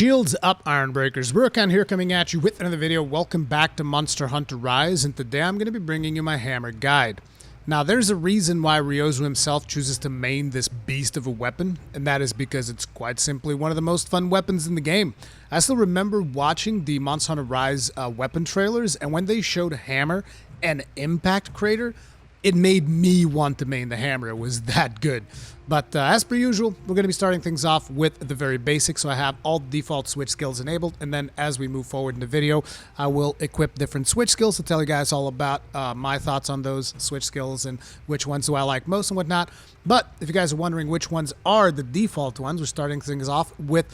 Shields up, Iron Breakers. Rurikhan here coming at you with another video. Welcome back to Monster Hunter Rise, and today I'm going to be bringing you my hammer guide. Now, there's a reason why Ryozu himself chooses to main this beast of a weapon, and that is because it's quite simply one of the most fun weapons in the game. I still remember watching the Monster Hunter Rise weapon trailers, and when they showed Hammer and Impact Crater, it made me want to main the hammer. It was that good. But as per usual, we're going to be starting things off with the very basics. So I have all the default switch skills enabled, and then as we move forward in the video, I will equip different switch skills to tell you guys all about my thoughts on those switch skills and which ones do I like most and whatnot. But if you guys are wondering which ones are the default ones, we're starting things off with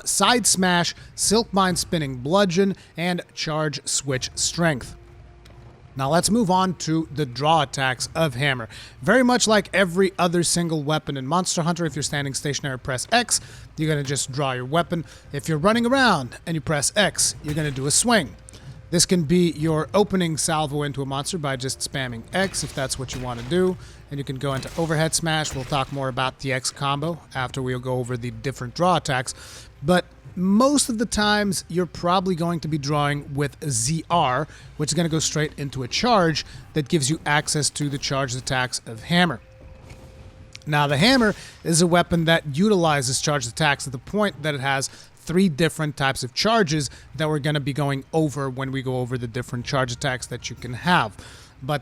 Side Smash, Silkbind Spinning Bludgeon, and Charge Switch Strength. Now let's move on to the draw attacks of Hammer. Very much like every other single weapon in Monster Hunter, if you're standing stationary, press X, you're going to just draw your weapon. If you're running around and you press X, you're going to do a swing. This can be your opening salvo into a monster by just spamming X if that's what you want to do. And you can go into overhead smash. We'll talk more about the X combo after we'll go over the different draw attacks. But most of the times, you're probably going to be drawing with ZR, which is going to go straight into a charge that gives you access to the charged attacks of Hammer. Now, the Hammer is a weapon that utilizes charged attacks to the point that it has 3 different types of charges that we're going to be going over when we go over the different charge attacks that you can have. But,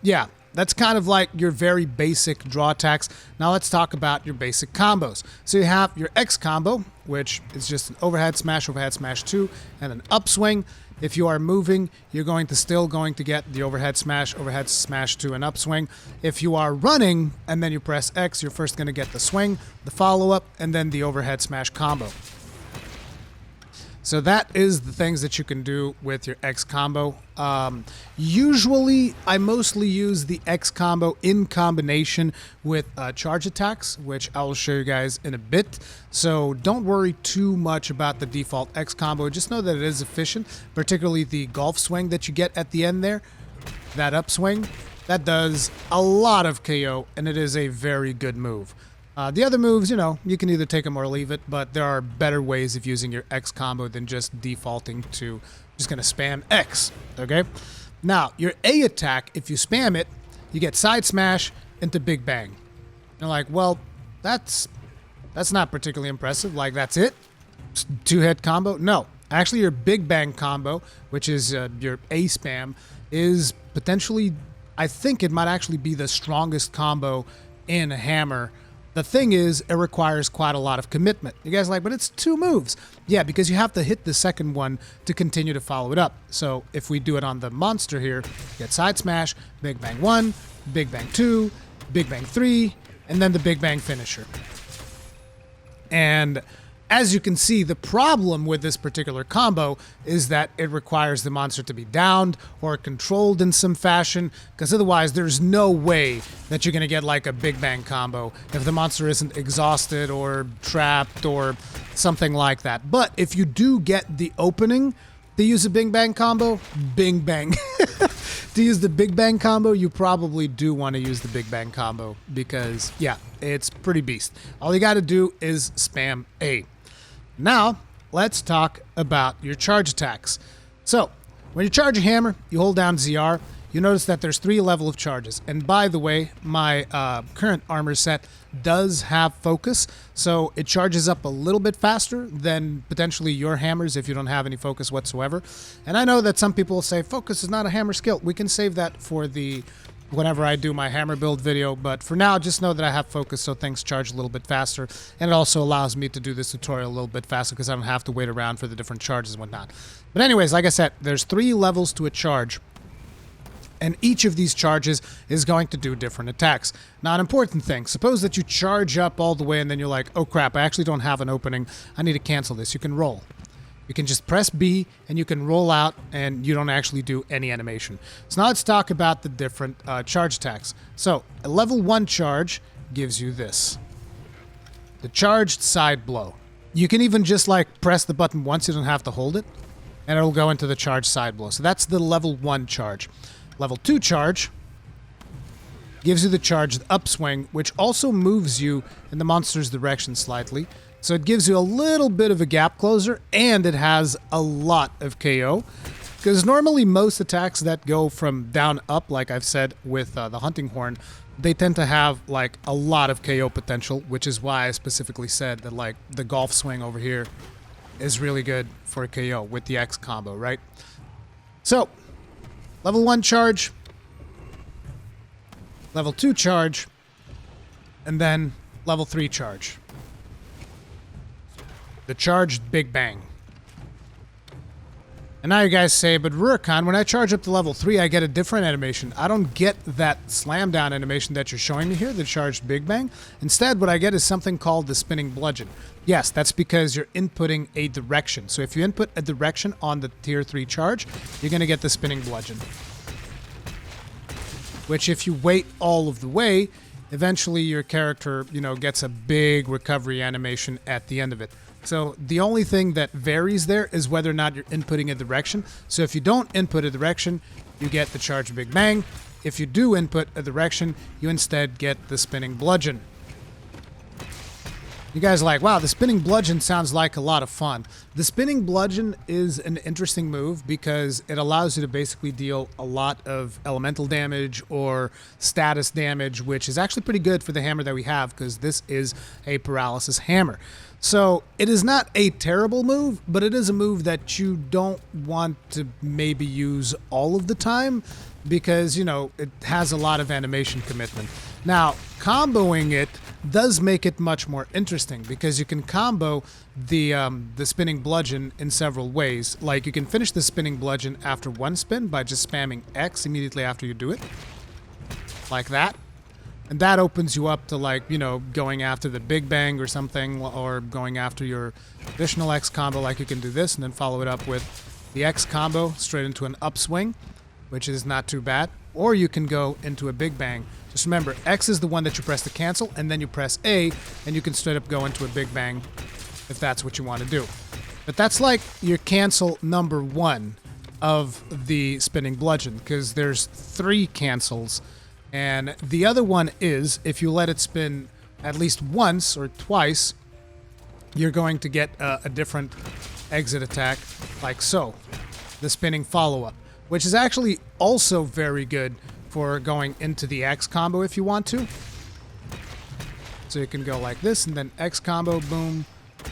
yeah. That's kind of like your very basic draw attacks. Now let's talk about your basic combos. So you have your X combo, which is just an overhead smash 2, and an upswing. If you are moving, you're still going to get the overhead smash 2, and upswing. If you are running and then you press X, you're first going to get the swing, the follow-up, and then the overhead smash combo. So that is the things that you can do with your X combo. Usually, I mostly use the X combo in combination with charge attacks, which I will show you guys in a bit. So don't worry too much about the default X combo. Just know that it is efficient, particularly the golf swing that you get at the end there. That upswing, that does a lot of KO, and it is a very good move. The other moves, you can either take them or leave it, but there are better ways of using your X combo than just defaulting to just going to spam X, okay? Now, your A attack, if you spam it, you get Side Smash into Big Bang. You're like, well, that's not particularly impressive. Like, that's it? 2-hit combo? No. Actually, your Big Bang combo, which is your A spam, is potentially, I think it might actually be the strongest combo in Hammer. The thing is, it requires quite a lot of commitment. You guys are like, but it's 2 moves. Yeah, because you have to hit the second one to continue to follow it up. So if we do it on the monster here, get Side Smash, Big Bang 1, Big Bang 2, Big Bang 3, and then the Big Bang finisher. And as you can see, the problem with this particular combo is that it requires the monster to be downed or controlled in some fashion, because otherwise there's no way that you're going to get like a Big Bang combo if the monster isn't exhausted or trapped or something like that. But if you do get the opening to use a Big Bang combo, Bing Bang. To use the Big Bang combo, you probably do want to use the Big Bang combo because, yeah, it's pretty beast. All you got to do is spam A. Now, let's talk about your charge attacks. So, when you charge a hammer, you hold down ZR, you notice that there's 3 levels of charges. And by the way, my current armor set does have focus, so it charges up a little bit faster than potentially your hammers if you don't have any focus whatsoever. And I know that some people will say, focus is not a hammer skill. We can save that for whenever I do my hammer build video, but for now, just know that I have focus, so things charge a little bit faster, and it also allows me to do this tutorial a little bit faster because I don't have to wait around for the different charges and whatnot. But anyways, like I said, there's 3 levels to a charge, and each of these charges is going to do different attacks. Now, an important thing, suppose that you charge up all the way and then you're like, oh crap, I actually don't have an opening, I need to cancel this. You can roll. You can just press B and you can roll out and you don't actually do any animation. So now let's talk about the different charge attacks. So a level 1 charge gives you this. The charged side blow. You can even just like press the button once, you don't have to hold it, and it'll go into the charged side blow. So that's the level 1 charge. Level 2 charge gives you the charged upswing, which also moves you in the monster's direction slightly. So it gives you a little bit of a gap closer, and it has a lot of KO. Because normally most attacks that go from down up, like I've said with the hunting horn, they tend to have like a lot of KO potential, which is why I specifically said that like the golf swing over here is really good for KO with the X combo, right? So, level 1 charge, level 2 charge, and then level 3 charge. The charged Big Bang. And now you guys say, but Rurikhan, when I charge up to level 3, I get a different animation. I don't get that slam down animation that you're showing me here, the charged Big Bang. Instead, what I get is something called the spinning bludgeon. Yes, that's because you're inputting a direction. So if you input a direction on the tier 3 charge, you're going to get the spinning bludgeon. Which if you wait all of the way, eventually your character, you know, gets a big recovery animation at the end of it. So the only thing that varies there is whether or not you're inputting a direction. So if you don't input a direction, you get the charge Big Bang. If you do input a direction, you instead get the spinning bludgeon. You guys are like, wow, the spinning bludgeon sounds like a lot of fun. The spinning bludgeon is an interesting move because it allows you to basically deal a lot of elemental damage or status damage, which is actually pretty good for the hammer that we have because this is a paralysis hammer. So it is not a terrible move, but it is a move that you don't want to maybe use all of the time because, you know, it has a lot of animation commitment. Now, comboing it does make it much more interesting because you can combo the spinning bludgeon in several ways. Like you can finish the spinning bludgeon after one spin by just spamming X immediately after you do it. Like that. And that opens you up to, like, you know, going after the Big Bang or something, or going after your additional X combo, like you can do this and then follow it up with the X combo straight into an upswing, which is not too bad. Or you can go into a Big Bang. Just remember, X is the one that you press to cancel, and then you press A, and you can straight up go into a Big Bang if that's what you want to do. But that's like your cancel number 1 of the spinning bludgeon, because there's 3 cancels. And the other one is, if you let it spin at least once or twice, you're going to get a different exit attack, like so. The spinning follow-up, which is actually also very good for going into the X combo if you want to. So you can go like this, and then X combo, boom,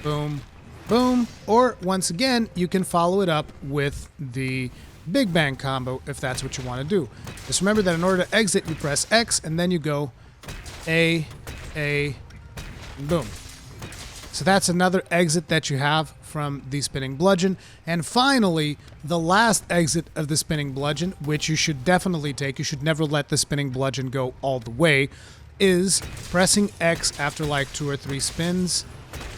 boom, boom. Or, once again, you can follow it up with the Big Bang combo if that's what you want to do. Just remember that in order to exit, you press X and then you go A, and boom. So that's another exit that you have from the spinning bludgeon. And finally, the last exit of the spinning bludgeon, which you should definitely take, you should never let the spinning bludgeon go all the way, is pressing X after like 2 or 3 spins,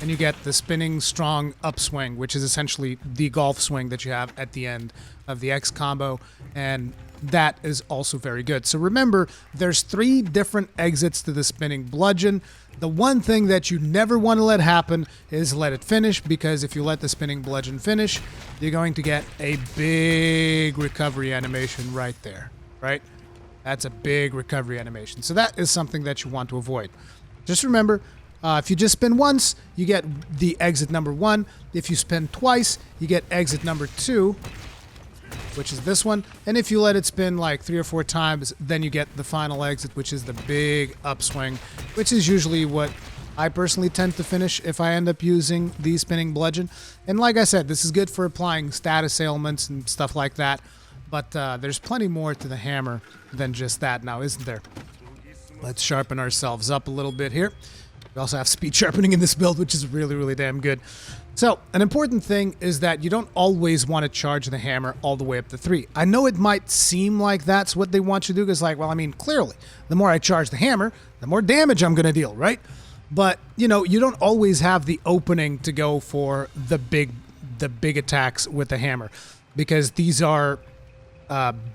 and you get the spinning strong upswing, which is essentially the golf swing that you have at the end of the X combo, and that is also very good. So remember, there's 3 different exits to the spinning bludgeon. The one thing that you never want to let happen is let it finish, because if you let the spinning bludgeon finish, you're going to get a big recovery animation right there, right? That's a big recovery animation. So that is something that you want to avoid. Just remember, if you just spin once, you get the exit number 1. If you spin twice, you get exit number 2, which is this one. And if you let it spin like 3 or 4 times, then you get the final exit, which is the big upswing, which is usually what I personally tend to finish if I end up using the spinning bludgeon. And like I said, this is good for applying status ailments and stuff like that. But there's plenty more to the hammer than just that now, isn't there? Let's sharpen ourselves up a little bit here. We also have speed sharpening in this build, which is really, really damn good. So, an important thing is that you don't always want to charge the hammer all the way up to 3. I know it might seem like that's what they want you to do, because, like, well, I mean, clearly, the more I charge the hammer, the more damage I'm going to deal, right? But, you know, you don't always have the opening to go for the big attacks with the hammer, because these are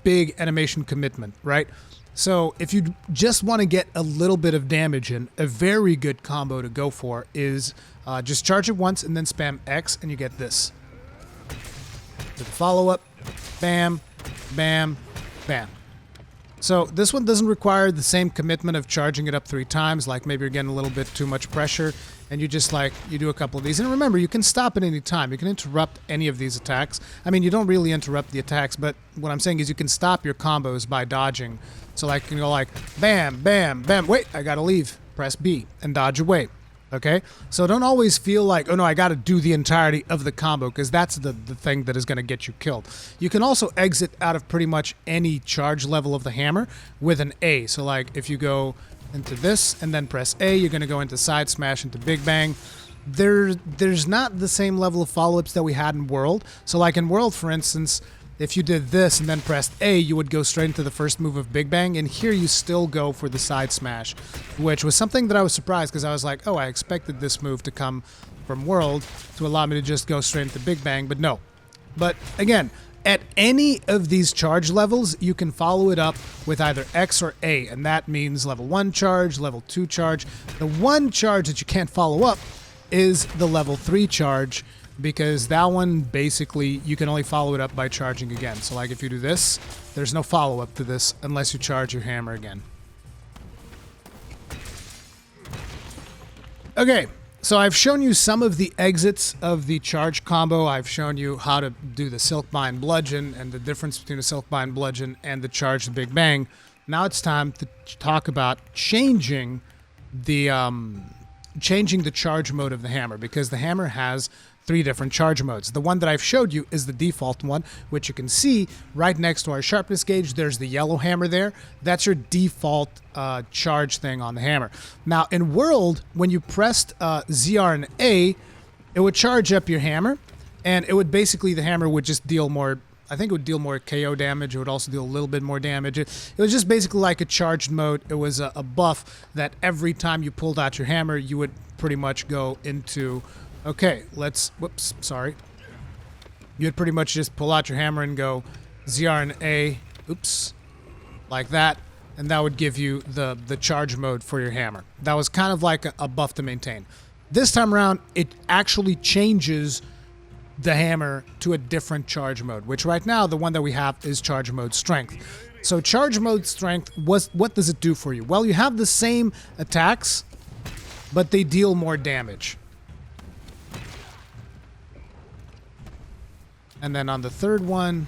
big animation commitment, right? So if you just want to get a little bit of damage in, a very good combo to go for is just charge it once and then spam X, and you get this. With the follow-up, bam, bam, bam. So this one doesn't require the same commitment of charging it up 3 times, like maybe you're getting a little bit too much pressure, and you just you do a couple of these. And remember, you can stop at any time. You can interrupt any of these attacks. I mean, you don't really interrupt the attacks, but what I'm saying is you can stop your combos by dodging. So like, you can go like, bam, bam, bam, wait, I gotta leave. Press B and dodge away. Okay, so don't always feel like, oh no, I got to do the entirety of the combo, because that's the thing that is going to get you killed. You can also exit out of pretty much any charge level of the hammer with an A. So like if you go into this and then press A, you're going to go into side smash, into big bang. There's not the same level of follow-ups that we had in World. So like in World, for instance, if you did this and then pressed A, you would go straight into the first move of Big Bang, and here you still go for the side smash, which was something that I was surprised, because I was like, oh, I expected this move to come from World to allow me to just go straight into Big Bang, but no. But again, at any of these charge levels, you can follow it up with either X or A, and that means level 1 charge, level 2 charge. The one charge that you can't follow up is the level 3 charge, because that one, basically, you can only follow it up by charging again. So like if you do this, there's no follow-up to this unless you charge your hammer again. Okay, so I've shown you some of the exits of the charge combo. I've shown you how to do the Silkbind Bludgeon and the difference between the Silkbind Bludgeon and the charged Big Bang. Now it's time to talk about changing the charge mode of the hammer, because the hammer has 3 different charge modes. The one that I've showed you is the default one, which you can see right next to our sharpness gauge. There's the yellow hammer there. That's your default charge thing on the hammer. Now in World, when you pressed ZR and A, it would charge up your hammer, and it would basically, the hammer would just deal more, I think it would deal more KO damage. It would also deal a little bit more damage. It was just basically like a charged mode. It was a buff that every time you pulled out your hammer, you would pretty much go into, okay, whoops, sorry. You'd pretty much just pull out your hammer and go ZR and A, oops, like that, and that would give you the charge mode for your hammer. That was kind of like a buff to maintain. This time around, it actually changes the hammer to a different charge mode, which right now, the one that we have is charge mode strength. So charge mode strength, what does it do for you? Well, you have the same attacks, but they deal more damage. And then on the third one,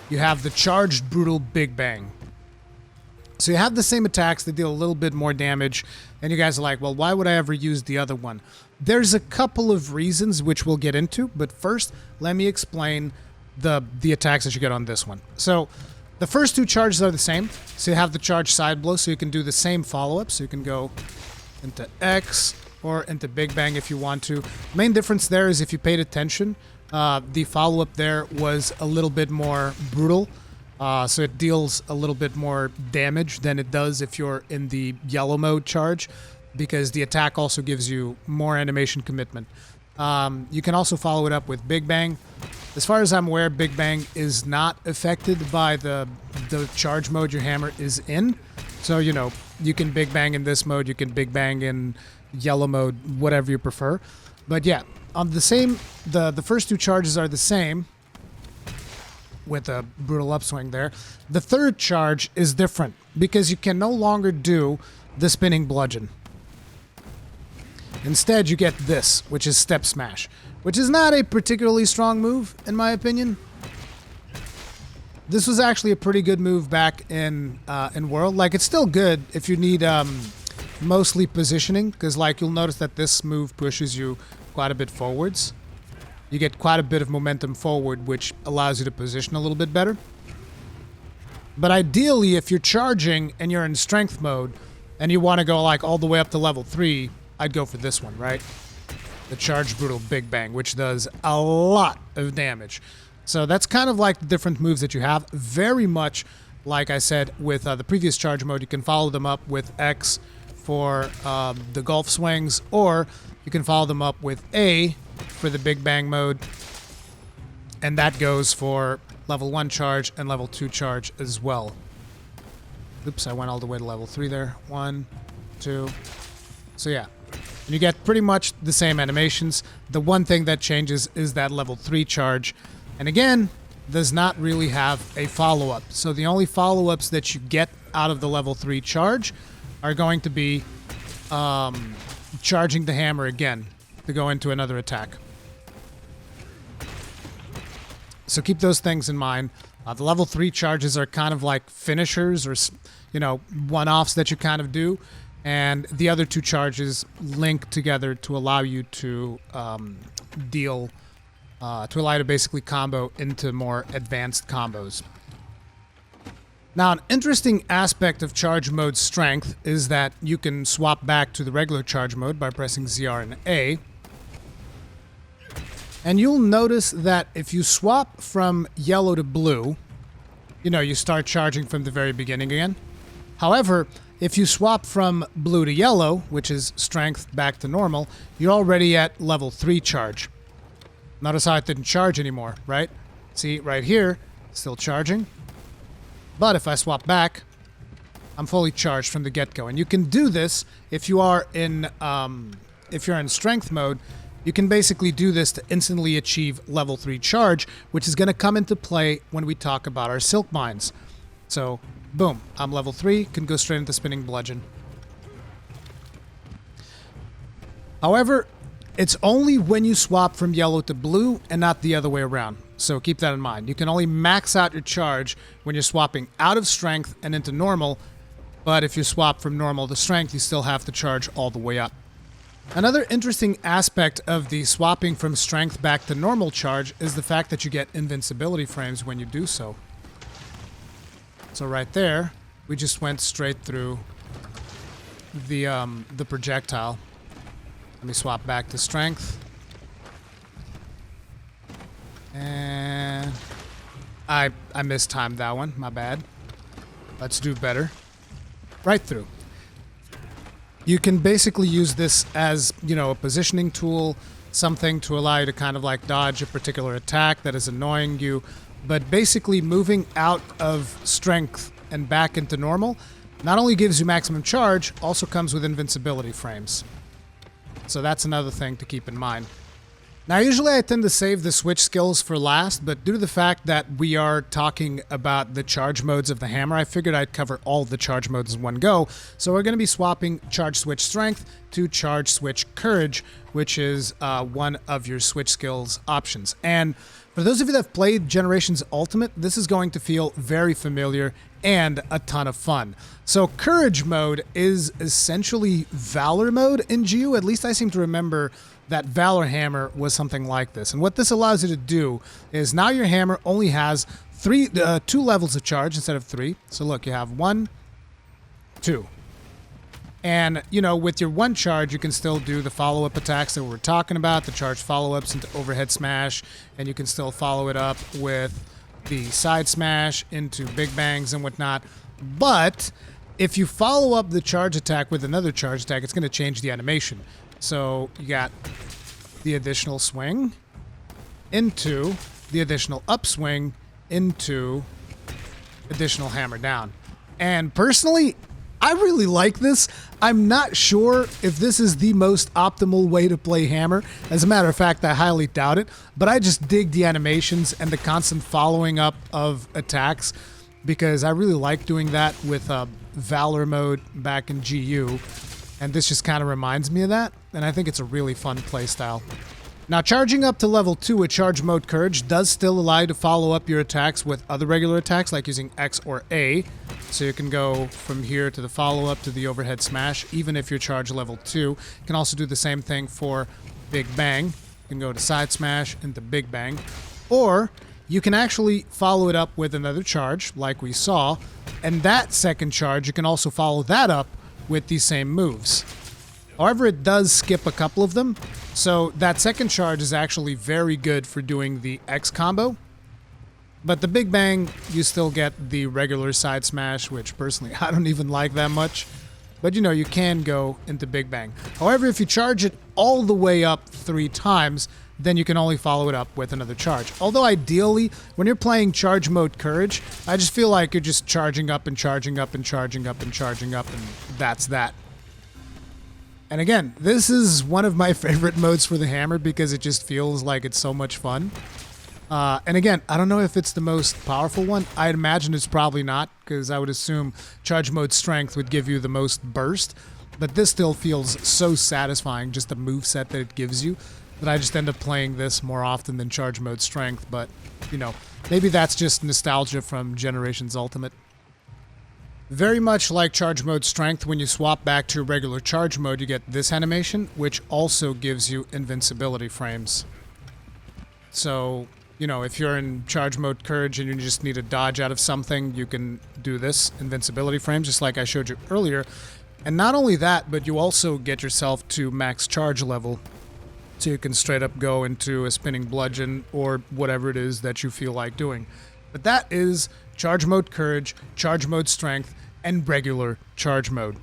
you have the charged brutal Big Bang. So you have the same attacks, they deal a little bit more damage, and you guys are like, well, why would I ever use the other one? There's a couple of reasons which we'll get into, but first, let me explain the attacks that you get on this one. So the first 2 charges are the same. So you have the charge side blow, so you can do the same follow-up. So you can go into X or into Big Bang if you want to. Main difference there is if you paid attention, the follow-up there was a little bit more brutal. So it deals a little bit more damage than it does if you're in the yellow mode charge, because the attack also gives you more animation commitment. You can also follow it up with Big Bang. As far as I'm aware, Big Bang is not affected by the charge mode your hammer is in. So, you know, you can Big Bang in this mode, you can Big Bang in yellow mode, whatever you prefer. But yeah, on the same, the first 2 charges are the same, with a brutal upswing there. The third charge is different, because you can no longer do the spinning bludgeon. Instead, you get this, which is step smash, which is not a particularly strong move, in my opinion. This was actually a pretty good move back in World. Like, it's still good if you need mostly positioning, because like you'll notice that this move pushes you quite a bit forwards. You get quite a bit of momentum forward, which allows you to position a little bit better. But ideally, if you're charging and you're in strength mode, and you want to go like all the way up to level 3, I'd go for this one, right? The Charged Brutal Big Bang, which does a lot of damage. So that's kind of like the different moves that you have. Very much, like I said, with the previous charge mode, you can follow them up with X for the golf swings, or you can follow them up with A for the Big Bang mode, and that goes for level 1 charge and level 2 charge as well. Oops, I went all the way to level 3 there. 1, 2. So yeah, and you get pretty much the same animations. The one thing that changes is that level 3 charge. And again, does not really have a follow-up. So the only follow-ups that you get out of the level 3 charge are going to be charging the hammer again to go into another attack. So keep those things in mind. The level 3 charges are kind of like finishers or, you know, one-offs that you kind of do. And the other 2 charges link together to allow you to to allow you to basically combo into more advanced combos. Now, an interesting aspect of charge mode strength is that you can swap back to the regular charge mode by pressing ZR and A. And you'll notice that if you swap from yellow to blue, you know, you start charging from the very beginning again. However, if you swap from blue to yellow, which is strength back to normal, you're already at level 3 charge. Notice how it didn't charge anymore, right? See, right here, still charging. But if I swap back, I'm fully charged from the get-go. And you can do this if you are in strength mode. You can basically do this to instantly achieve level 3 charge, which is going to come into play when we talk about our Silkbinds. So, boom, I'm level 3, can go straight into spinning Bludgeon. However, it's only when you swap from yellow to blue and not the other way around. So keep that in mind. You can only max out your charge when you're swapping out of strength and into normal, but if you swap from normal to strength, you still have to charge all the way up. Another interesting aspect of the swapping from strength back to normal charge is the fact that you get invincibility frames when you do so. So right there, we just went straight through the projectile. Let me swap back to strength. And I mistimed that one, my bad. Let's do better. Right through. You can basically use this as, you know, a positioning tool, something to allow you to kind of like dodge a particular attack that is annoying you. But basically moving out of strength and back into normal not only gives you maximum charge, also comes with invincibility frames. So that's another thing to keep in mind. Now, usually I tend to save the switch skills for last, but due to the fact that we are talking about the charge modes of the hammer, I figured I'd cover all the charge modes in one go. So we're going to be swapping charge switch strength to charge switch courage, which is one of your switch skills options. And for those of you that have played Generations Ultimate, this is going to feel very familiar and a ton of fun. So courage mode is essentially Valor mode in GU. At least I seem to remember that Valor Hammer was something like this. And what this allows you to do is now your hammer only has 2 levels of charge instead of 3. So look, you have 1, 2. And, you know, with your 1 charge, you can still do the follow-up attacks that we're talking about, the charge follow-ups into overhead smash, and you can still follow it up with the side smash into big bangs and whatnot. But if you follow up the charge attack with another charge attack, it's going to change the animation. So you got the additional swing into the additional upswing into additional hammer down. And personally, I really like this. I'm not sure if this is the most optimal way to play hammer. As a matter of fact, I highly doubt it. But I just dig the animations and the constant following up of attacks because I really like doing that with Valor mode back in GU. And this just kind of reminds me of that. And I think it's a really fun playstyle. Now, charging up to level 2 with Charge Mode Courage does still allow you to follow up your attacks with other regular attacks, like using X or A. So you can go from here to the follow-up to the overhead smash, even if you're charge level 2. You can also do the same thing for Big Bang. You can go to side smash into Big Bang. Or you can actually follow it up with another charge, like we saw. And that second charge, you can also follow that up with these same moves. However, it does skip a couple of them. So that second charge is actually very good for doing the X combo. But the Big Bang, you still get the regular side smash, which personally I don't even like that much. But you know, you can go into Big Bang. However, if you charge it all the way up 3 times, then you can only follow it up with another charge. Although ideally, when you're playing Charge Mode Courage, I just feel like you're just charging up and charging up and charging up and charging up, and that's that. And again, this is one of my favorite modes for the hammer because it just feels like it's so much fun. And again, I don't know if it's the most powerful one. I'd imagine it's probably not, because I would assume Charge Mode Strength would give you the most burst. But this still feels so satisfying, just the moveset that it gives you, that I just end up playing this more often than Charge Mode Strength. But, you know, maybe that's just nostalgia from Generations Ultimate. Very much like Charge Mode Strength, when you swap back to regular Charge Mode, you get this animation, which also gives you invincibility frames. So, you know, if you're in Charge Mode Courage and you just need to dodge out of something, you can do this, invincibility frames, just like I showed you earlier. And not only that, but you also get yourself to max charge level, so you can straight up go into a spinning bludgeon or whatever it is that you feel like doing. But that is Charge Mode Courage, Charge Mode Strength, and regular Charge Mode.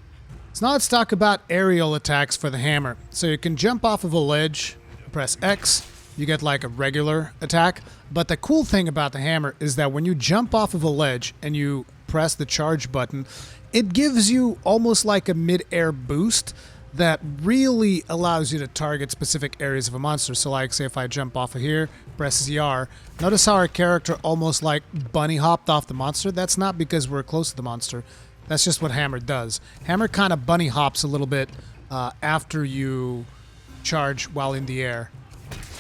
So now let's talk about aerial attacks for the hammer. So you can jump off of a ledge, press X, you get like a regular attack. But the cool thing about the hammer is that when you jump off of a ledge and you press the charge button, it gives you almost like a mid-air boost that really allows you to target specific areas of a monster. So like, say if I jump off of here, press ZR, notice how our character almost like bunny hopped off the monster? That's not because we're close to the monster. That's just what hammer does. Hammer kind of bunny hops a little bit after you charge while in the air,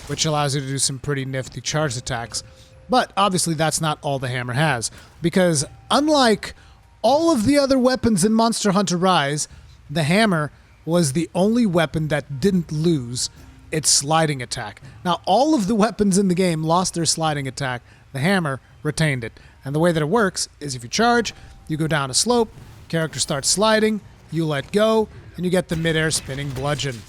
which allows you to do some pretty nifty charge attacks. But obviously that's not all the hammer has, because unlike all of the other weapons in Monster Hunter Rise, the hammer was the only weapon that didn't lose its sliding attack. Now, all of the weapons in the game lost their sliding attack. The hammer retained it. And the way that it works is if you charge, you go down a slope, character starts sliding, you let go, and you get the mid-air spinning bludgeon,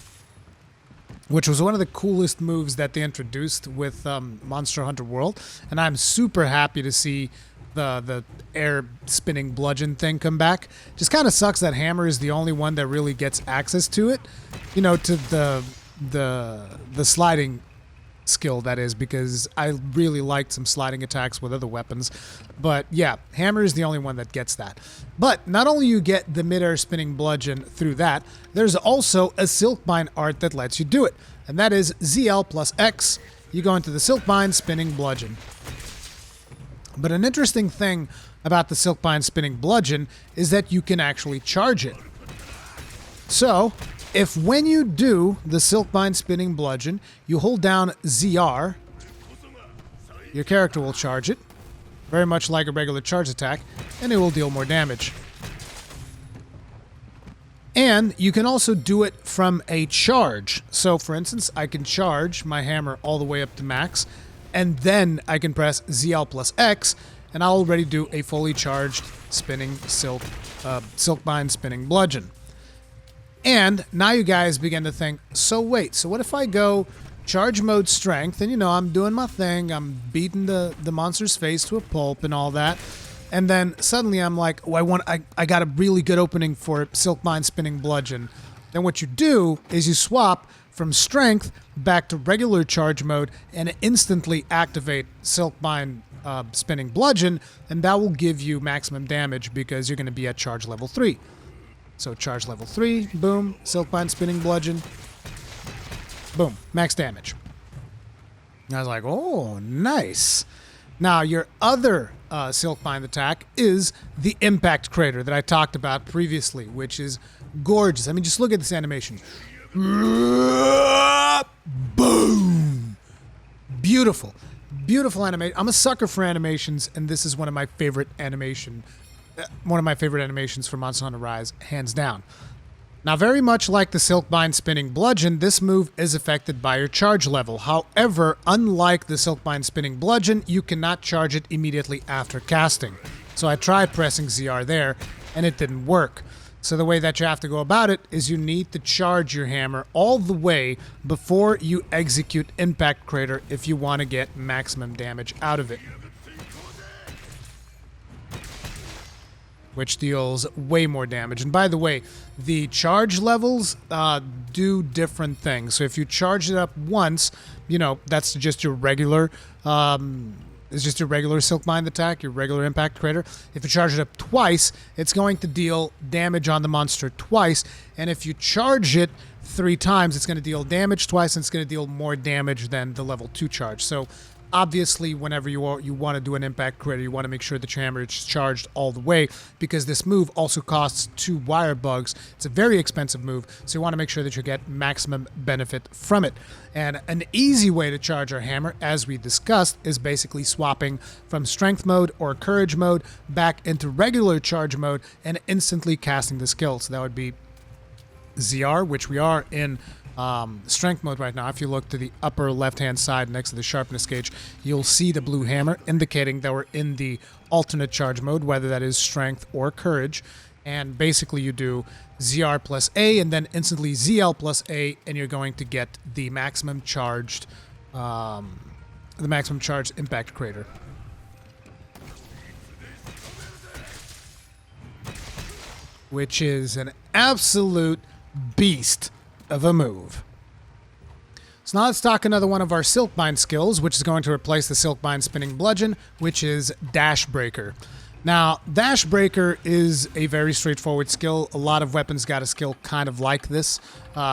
which was one of the coolest moves that they introduced with Monster Hunter World. And I'm super happy to see the air spinning bludgeon thing come back. Just kind of sucks that hammer is the only one that really gets access to it, you know, to the sliding skill, that is, because I really liked some sliding attacks with other weapons. But yeah, hammer is the only one that gets that. But not only you get the mid-air spinning bludgeon through that, there's also a Silkbind art that lets you do it, and that is ZL plus X. You go into the Silkbind spinning bludgeon. But an interesting thing about the Silkbind spinning bludgeon is that you can actually charge it. So, if when you do the Silkbind spinning bludgeon, you hold down ZR, your character will charge it, very much like a regular charge attack, and it will deal more damage. And you can also do it from a charge. So, for instance, I can charge my hammer all the way up to max, and then I can press ZL plus X, and I'll already do a fully charged spinning Silkbind spinning bludgeon. And now you guys begin to think, so wait, so what if I go charge mode strength, and you know, I'm doing my thing, I'm beating the monster's face to a pulp and all that, and then suddenly I'm like, oh, I got a really good opening for Silkbind spinning bludgeon. Then what you do is you swap from strength back to regular charge mode and instantly activate Silkbind spinning bludgeon, and that will give you maximum damage because you're going to be at charge level 3. So charge level 3, boom, Silkbind spinning bludgeon, boom, max damage. And I was like, oh, nice. Now your other Silkbind attack is the impact crater that I talked about previously, which is gorgeous. I mean, just look at this animation. Boom! Beautiful. Beautiful animation. I'm a sucker for animations, and this is one of my favorite animations for Monster Hunter Rise, hands down. Now, very much like the Silkbind spinning bludgeon, this move is affected by your charge level. However, unlike the Silkbind spinning bludgeon, you cannot charge it immediately after casting. So I tried pressing ZR there, and it didn't work. So the way that you have to go about it is you need to charge your hammer all the way before you execute Impact Crater if you want to get maximum damage out of it, which deals way more damage. And by the way, the charge levels do different things. So if you charge it up once, you know, that's just your regular Silkbind attack, your regular Impact Crater. If you charge it up twice, it's going to deal damage on the monster twice. And if you charge it 3 times, it's going to deal damage twice, and it's going to deal more damage than the level 2 charge. So Obviously, whenever you want to do an impact crit, you want to make sure that your hammer is charged all the way, because this move also costs 2 wire bugs. It's a very expensive move, so you want to make sure that you get maximum benefit from it. And an easy way to charge our hammer, as we discussed, is basically swapping from strength mode or courage mode back into regular charge mode and instantly casting the skill. So that would be ZR, which we are in strength mode right now. If you look to the upper left hand side next to the sharpness gauge, you'll see the blue hammer indicating that we're in the alternate charge mode, whether that is strength or courage. And basically you do ZR plus A and then instantly ZL plus A, and you're going to get the maximum charged impact crater. Which is an absolute beast of a move. So now let's talk another one of our Silkbind skills, which is going to replace the Silkbind spinning bludgeon, which is Dash Breaker. Now, Dash Breaker is a very straightforward skill. A lot of weapons got a skill kind of like this,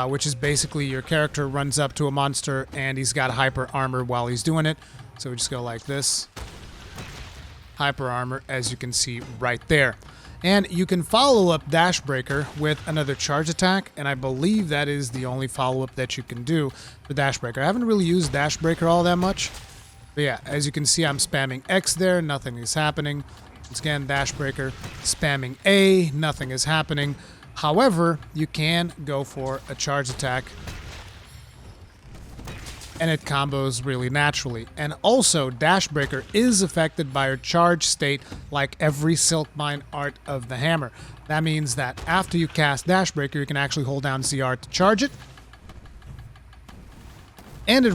which is basically your character runs up to a monster and he's got hyper armor while he's doing it. So we just go like this. Hyper armor, as you can see right there. And you can follow up Dash Breaker with another charge attack, and I believe that is the only follow-up that you can do for Dash Breaker. I haven't really used Dash Breaker all that much, but yeah, as you can see, I'm spamming X there, nothing is happening. Once again, Dash Breaker, spamming A, nothing is happening. However, you can go for a charge attack, and it combos really naturally. And also, Dash Breaker is affected by your charge state like every Silkbind art of the hammer. That means that after you cast Dash Breaker, you can actually hold down ZR to charge it. And it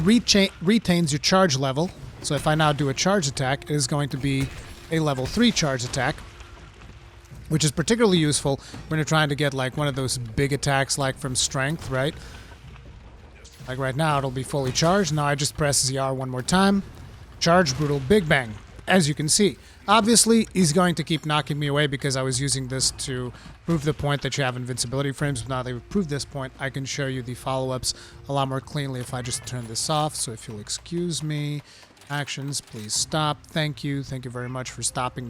retains your charge level. So if I now do a charge attack, it is going to be a level 3 charge attack, which is particularly useful when you're trying to get like one of those big attacks like from strength, right? Like right now, it'll be fully charged. Now I just press ZR one more time. Charge, brutal, big bang, as you can see. Obviously, he's going to keep knocking me away because I was using this to prove the point that you have invincibility frames. But now that we've proved this point, I can show you the follow-ups a lot more cleanly if I just turn this off. So if you'll excuse me, actions, please stop. Thank you. Thank you very much for stopping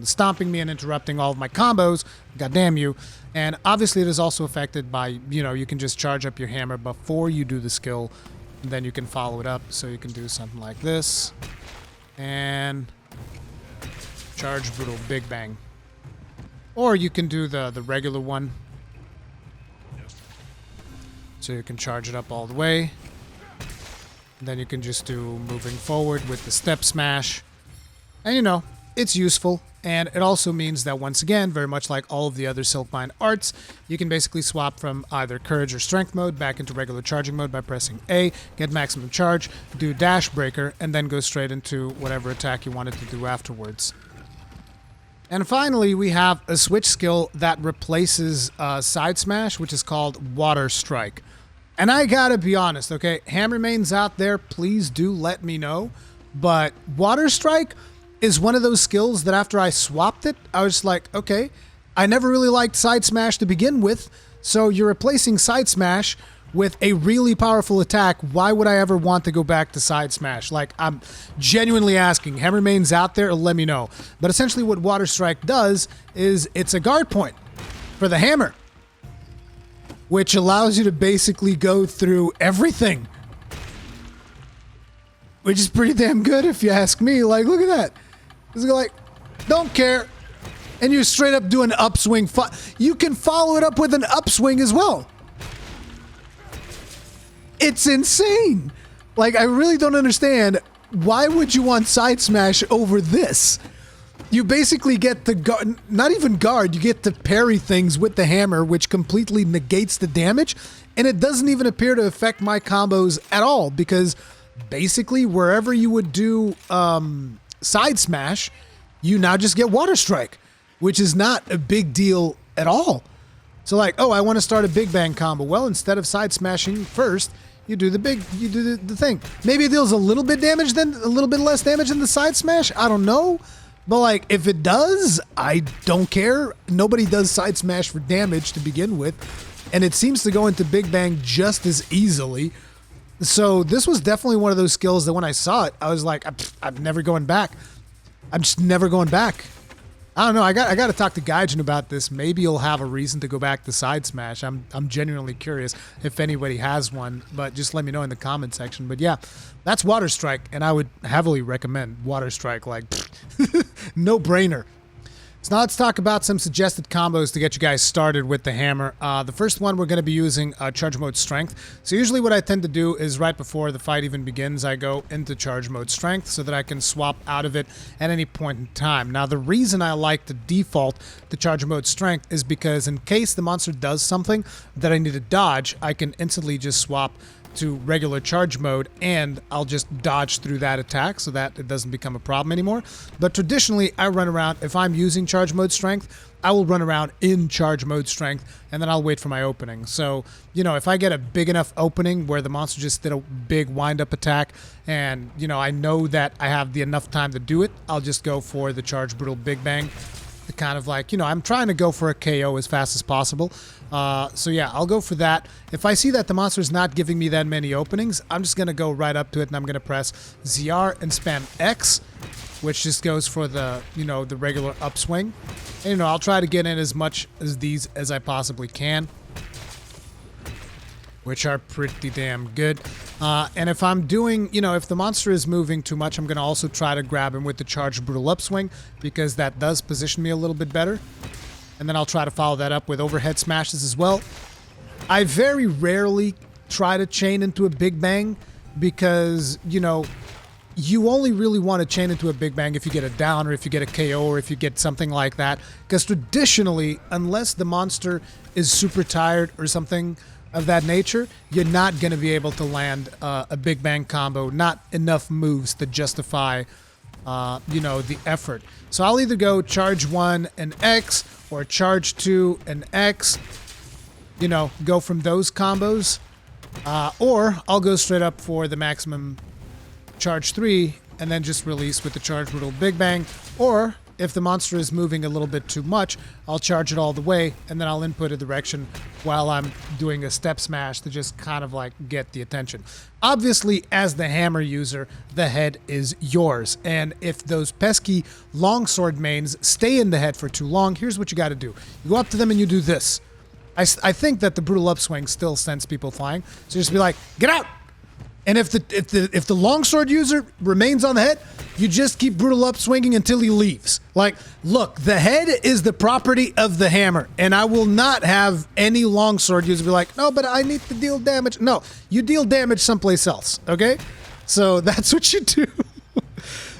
me and interrupting all of my combos. God damn you. And obviously it is also affected by, you can just charge up your hammer before you do the skill, and then you can follow it up. So you can do something like this. And charge, brutal, big bang. Or you can do the regular one. So you can charge it up all the way. Then you can just do moving forward with the step smash. And it's useful. And it also means that once again, very much like all of the other Silkbind arts, you can basically swap from either courage or strength mode back into regular charging mode by pressing A, get maximum charge, do Dash Breaker, and then go straight into whatever attack you wanted to do afterwards. And finally, we have a switch skill that replaces Side Smash, which is called Water Strike. And I gotta be honest, okay? Hammer mains out there, please do let me know. But Water Strike is one of those skills that after I swapped it, I was like, okay, I never really liked Side Smash to begin with, so you're replacing Side Smash with a really powerful attack. Why would I ever want to go back to Side Smash? Like, I'm genuinely asking. Hammer mains out there, let me know. But essentially what Water Strike does is it's a guard point for the hammer, which allows you to basically go through everything. Which is pretty damn good if you ask me. Like, look at that. It's like, don't care. And you're straight up doing upswing. You can follow it up with an upswing as well. It's insane. Like, I really don't understand. Why would you want Side Smash over this? You basically get to guard, not even guard, you get to parry things with the hammer, which completely negates the damage, and it doesn't even appear to affect my combos at all, because basically wherever you would do Side Smash, you now just get Water Strike, which is not a big deal at all. So like, oh, I want to start a Big Bang combo. Well, instead of Side Smashing first, you do the thing. Maybe it deals a little bit damage, then a little bit less damage than the Side Smash. I don't know. But like, if it does, I don't care. Nobody does Side Smash for damage to begin with. And it seems to go into Big Bang just as easily. So this was definitely one of those skills that when I saw it, I was like, I'm never going back. I'm just never going back. I don't know. I got to talk to Gaijin about this. Maybe you'll have a reason to go back to side smash. I'm genuinely curious if anybody has one, but just let me know in the comment section. But yeah, that's Water Strike, and I would heavily recommend Water Strike. Like, no brainer. So now let's talk about some suggested combos to get you guys started with the hammer. The first one, we're going to be using Charge Mode Strength. So usually what I tend to do is right before the fight even begins, I go into Charge Mode Strength so that I can swap out of it at any point in time. Now the reason I like to default to Charge Mode Strength is because in case the monster does something that I need to dodge, I can instantly just swap to regular charge mode and I'll just dodge through that attack so that it doesn't become a problem anymore. But traditionally I run around, if I'm using charge mode strength, I will run around in charge mode strength and then I'll wait for my opening. So, you know, if I get a big enough opening where the monster just did a big wind up attack and, you know, I know that I have the enough time to do it, I'll just go for the charge brutal big bang. To kind of like, you know, I'm trying to go for a KO as fast as possible. So yeah, I'll go for that. If I see that the monster's not giving me that many openings, I'm just going to go right up to it and I'm going to press ZR and spam X, which just goes for the, you know, the regular upswing. And, you know, I'll try to get in as much as these as I possibly can, which are pretty damn good. And if I'm doing, you know, if the monster is moving too much, I'm going to also try to grab him with the Charge Brutal Upswing because that does position me a little bit better. And then I'll try to follow that up with overhead smashes as well. I very rarely try to chain into a Big Bang because, you know, you only really want to chain into a Big Bang if you get a down or if you get a KO or if you get something like that. Because traditionally, unless the monster is super tired or something of that nature, you're not going to be able to land a Big Bang combo, not enough moves to justify, you know, the effort. So I'll either go charge 1 and X or charge 2 and X, you know, go from those combos, or I'll go straight up for the maximum charge 3 and then just release with the charge brutal Big Bang, or if the monster is moving a little bit too much, I'll charge it all the way, and then I'll input a direction while I'm doing a step smash to just kind of like get the attention. Obviously, as the hammer user, the head is yours. And if those pesky longsword mains stay in the head for too long, here's what you got to do. You go up to them and you do this. I think that the brutal upswing still sends people flying. So just be like, get out! And if the longsword user remains on the head, you just keep brutal up swinging until he leaves. Like, look, the head is the property of the hammer, and I will not have any longsword user be like, no, but I need to deal damage. No, you deal damage someplace else, okay? So that's what you do.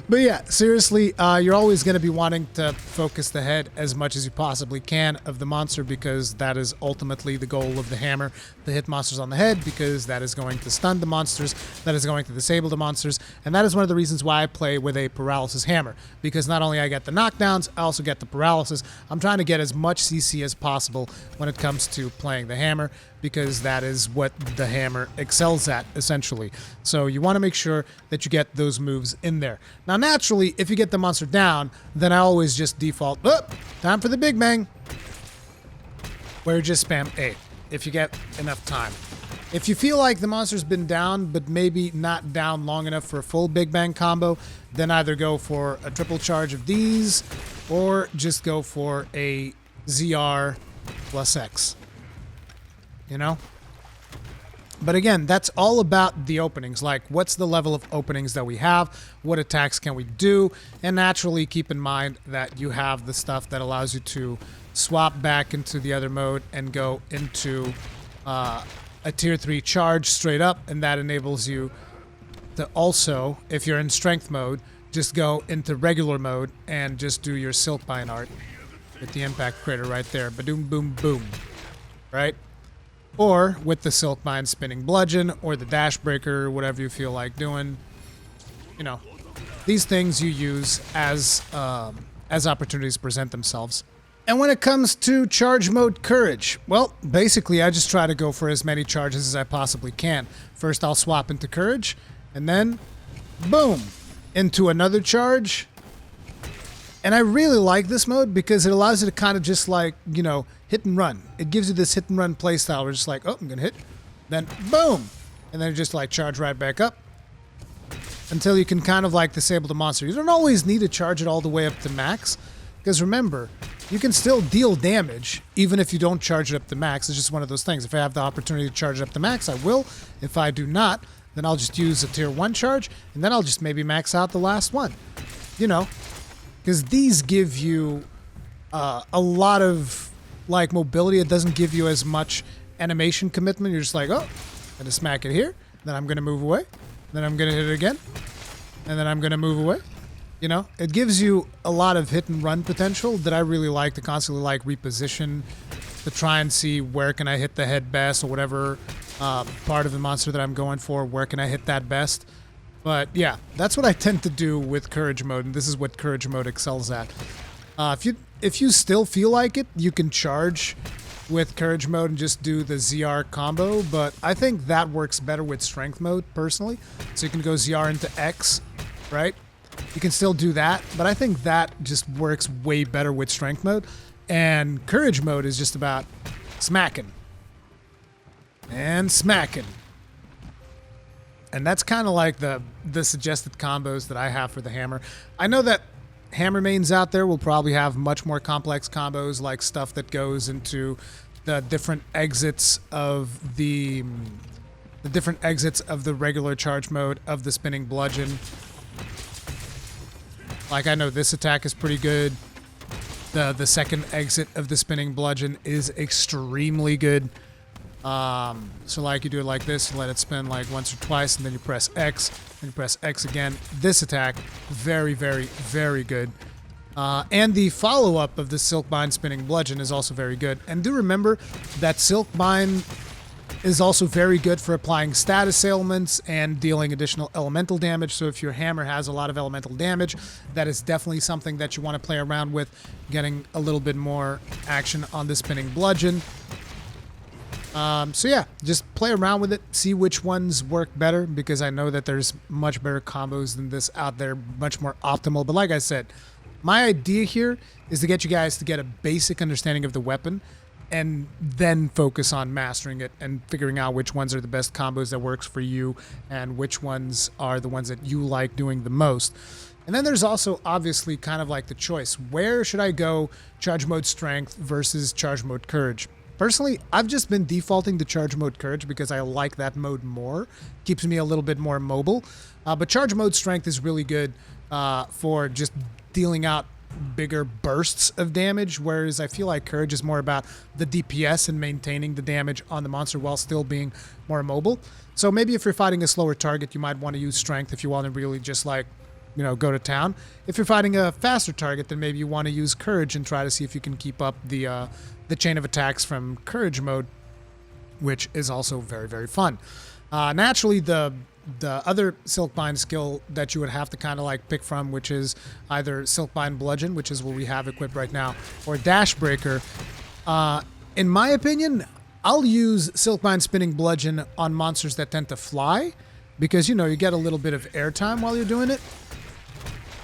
But yeah, seriously, you're always going to be wanting to focus the head as much as you possibly can of the monster because that is ultimately the goal of the hammer, to hit monsters on the head because that is going to stun the monsters, that is going to disable the monsters, and that is one of the reasons why I play with a paralysis hammer, because not only I get the knockdowns, I also get the paralysis. I'm trying to get as much CC as possible when it comes to playing the hammer because that is what the hammer excels at, essentially. So you want to make sure that you get those moves in there. Now, naturally, if you get the monster down, then I always just default, oh, time for the Big Bang, where you just spam A, if you get enough time. If you feel like the monster's been down, but maybe not down long enough for a full Big Bang combo, then either go for a triple charge of these, or just go for a ZR plus X. You know? But again, that's all about the openings. Like, what's the level of openings that we have? What attacks can we do? And naturally, keep in mind that you have the stuff that allows you to swap back into the other mode and go into a tier 3 charge straight up. And that enables you to also, if you're in strength mode, just go into regular mode and just do your Silkbind art with the impact crater right there. Ba-doom, boom, boom. Right? Or with the Silkbind spinning Bludgeon or the Dash Breaker, whatever you feel like doing. You know, these things you use as opportunities present themselves. And when it comes to charge mode courage, well, basically I just try to go for as many charges as I possibly can. First I'll swap into courage, and then boom, into another charge. And I really like this mode because it allows you to kind of just like, you know, hit and run. It gives you this hit and run playstyle where it's just like, oh, I'm going to hit. Then, boom. and then just like charge right back up until you can kind of like disable the monster. You don't always need to charge it all the way up to max, because remember, you can still deal damage even if you don't charge it up to max. It's just one of those things. If I have the opportunity to charge it up to max, I will. If I do not, then I'll just use a tier 1 charge, and then I'll just maybe max out the last one. You know, because these give you a lot of like mobility. It doesn't give you as much animation commitment. You're just like, oh, I'm gonna smack it here, then I'm gonna move away, then I'm gonna hit it again, and then I'm gonna move away. You know, it gives you a lot of hit and run potential that I really like, to constantly like reposition, to try and see where can I hit the head best, or whatever part of the monster that I'm going for, where can I hit that best. But yeah, that's what I tend to do with Courage Mode, and this is what Courage Mode excels at. If you still feel like it, you can charge with Courage Mode and just do the ZR combo, but I think that works better with Strength Mode, personally. So you can go ZR into X, right? You can still do that, but I think that just works way better with Strength Mode. And Courage Mode is just about smacking. And smacking. And that's kind of like the suggested combos that I have for the hammer. I know that hammer mains out there will probably have much more complex combos, like stuff that goes into the different exits of the regular charge mode of the spinning bludgeon. Like, I know this attack is pretty good. The second exit of the spinning bludgeon is extremely good. So like you do it like this, you let it spin like once or twice, and then you press X, and you press X again. This attack, very, very, very good. And the follow-up of the Silkbind spinning bludgeon is also very good. And do remember that Silkbind is also very good for applying status ailments and dealing additional elemental damage. So if your hammer has a lot of elemental damage, that is definitely something that you want to play around with, getting a little bit more action on the spinning bludgeon. So yeah, just play around with it, see which ones work better, because I know that there's much better combos than this out there, much more optimal. But like I said, my idea here is to get you guys to get a basic understanding of the weapon, and then focus on mastering it and figuring out which ones are the best combos that works for you, and which ones are the ones that you like doing the most. And then there's also obviously kind of like the choice. Where should I go charge mode strength versus charge mode courage? Personally, I've just been defaulting to charge mode courage because I like that mode more. Keeps me a little bit more mobile. But charge mode strength is really good for just dealing out bigger bursts of damage, whereas I feel like courage is more about the DPS and maintaining the damage on the monster while still being more mobile. So maybe if you're fighting a slower target, you might want to use strength if you want to really just like, you know, go to town. If you're fighting a faster target, then maybe you want to use courage and try to see if you can keep up the chain of attacks from courage mode, which is also very, very fun. Naturally, the other Silkbind skill that you would have to kind of like pick from, which is either Silkbind Bludgeon, which is what we have equipped right now, or Dash Breaker. In my opinion, I'll use Silkbind Spinning Bludgeon on monsters that tend to fly, because, you know, you get a little bit of airtime while you're doing it.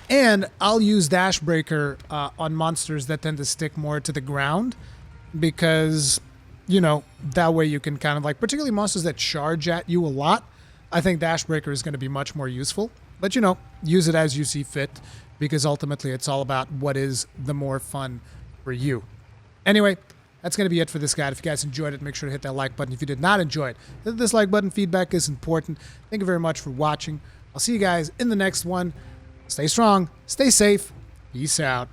And I'll use Dash Breaker on monsters that tend to stick more to the ground, because, you know, that way you can kind of like, particularly monsters that charge at you a lot, I think Dash Breaker is going to be much more useful. But, you know, use it as you see fit, because ultimately it's all about what is the more fun for you. Anyway, that's going to be it for this guide. If you guys enjoyed it, make sure to hit that like button. If you did not enjoy it, hit the dislike button. Feedback is important. Thank you very much for watching. I'll see you guys in the next one. Stay strong, stay safe, peace out.